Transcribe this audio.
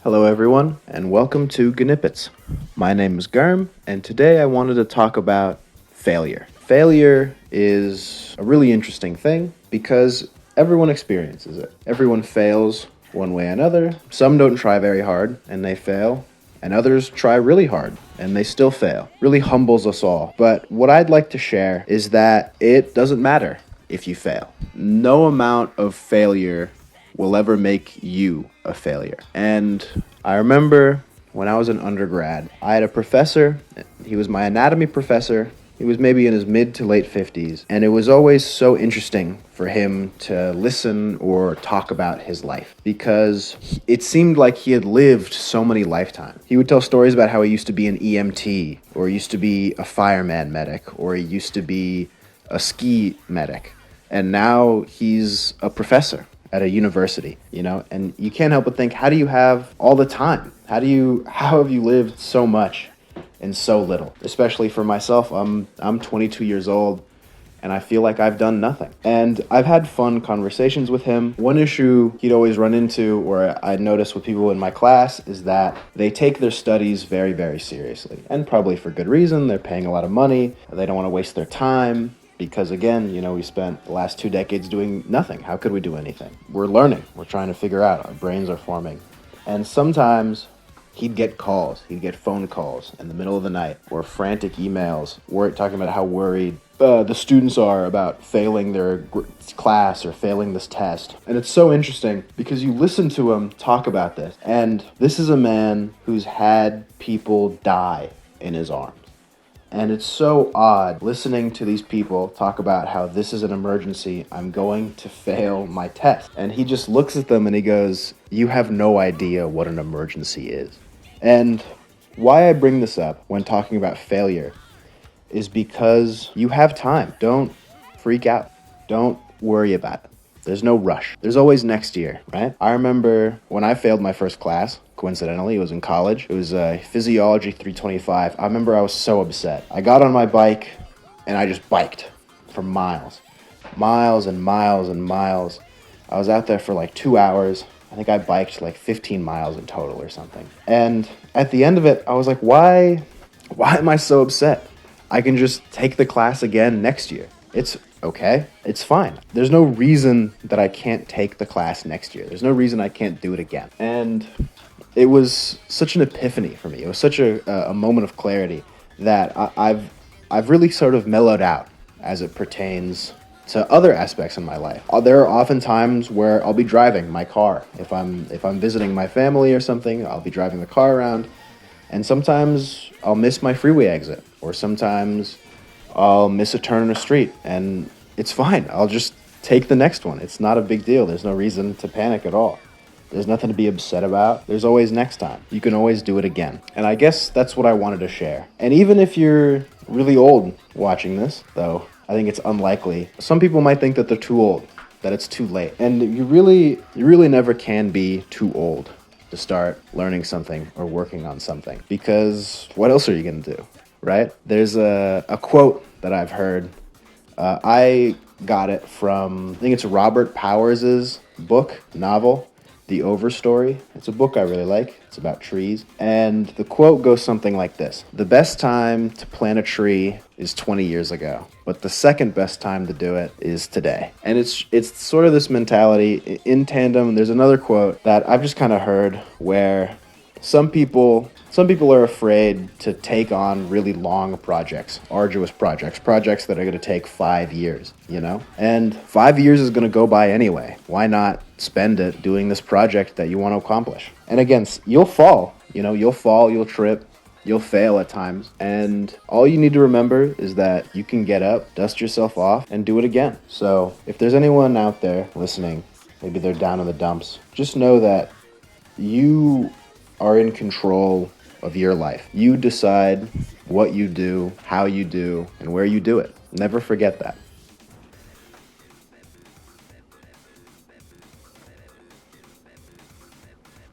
Hello, everyone, and welcome to gnippets. My name is Germ, and today I wanted to talk about failure. Failure is a really interesting thing because everyone experiences it. Everyone fails one way or another. Some don't try very hard and they fail, and others try really hard and they still fail. Really humbles us all. But what I'd like to share is that it doesn't matter if you fail. No amount of failure will ever make you a failure. And I remember when I was an undergrad, I had a professor. He was my anatomy professor. He was maybe in his mid to late 50s, and it was always so interesting for him to listen or talk about his life because it seemed like he had lived so many lifetimes. He would tell stories about how he used to be an EMT, or he used to be a fireman medic, or he used to be a ski medic, and now he's a professor at a university, and you can't help but think, how do you have all the time? How have you lived so much in so little? Especially for myself, I'm 22 years old and I feel like I've done nothing. And I've had fun conversations with him. One issue he'd always run into, or I'd notice with people in my class, is that they take their studies very, very seriously. And probably for good reason. They're paying a lot of money. They don't want to waste their time. Because again, we spent the last 2 decades doing nothing. How could we do anything? We're learning. We're trying to figure out. Our brains are forming. And sometimes he'd get phone calls in the middle of the night, or frantic emails, talking about how worried the students are about failing their class or failing this test. And it's so interesting because you listen to him talk about this, and this is a man who's had people die in his arms. And it's so odd listening to these people talk about how this is an emergency, I'm going to fail my test. And he just looks at them and he goes, you have no idea what an emergency is. And why I bring this up when talking about failure is because you have time. Don't freak out. Don't worry about it. There's no rush. There's always next year, right? I remember when I failed my first class, coincidentally, it was in college. It was Physiology 325. I remember I was so upset. I got on my bike and I just biked for miles. Miles and miles and miles. I was out there for like 2 hours. I think I biked like 15 miles in total or something. And at the end of it, I was like, why am I so upset? I can just take the class again next year. It's okay. It's fine. There's no reason that I can't take the class next year. There's no reason I can't do it again. And it was such an epiphany for me. It was such a moment of clarity that I've really sort of mellowed out as it pertains to other aspects in my life. There are often times where I'll be driving my car. If I'm visiting my family or something, I'll be driving the car around, and sometimes I'll miss my freeway exit, or sometimes I'll miss a turn in a street, and it's fine. I'll just take the next one. It's not a big deal. There's no reason to panic at all. There's nothing to be upset about. There's always next time. You can always do it again. And I guess that's what I wanted to share. And even if you're really old watching this, though, I think it's unlikely. Some people might think that they're too old, that it's too late. And you really never can be too old to start learning something or working on something. Because what else are you going to do, right? There's a quote that I've heard. I got it from, I think it's Robert Powers's novel, The Overstory. It's a book I really like. It's about trees. And the quote goes something like this: the best time to plant a tree is 20 years ago, but the second best time to do it is today. And it's sort of this mentality in tandem. There's another quote that I've just kind of heard where some people are afraid to take on really long projects, arduous projects that are going to take 5 years, And 5 years is going to go by anyway. Why not spend it doing this project that you want to accomplish? And again, you'll fall, you'll trip, you'll fail at times. And all you need to remember is that you can get up, dust yourself off, and do it again. So if there's anyone out there listening, maybe they're down in the dumps, just know that you are in control of your life. You decide what you do, how you do, and where you do it. Never forget that.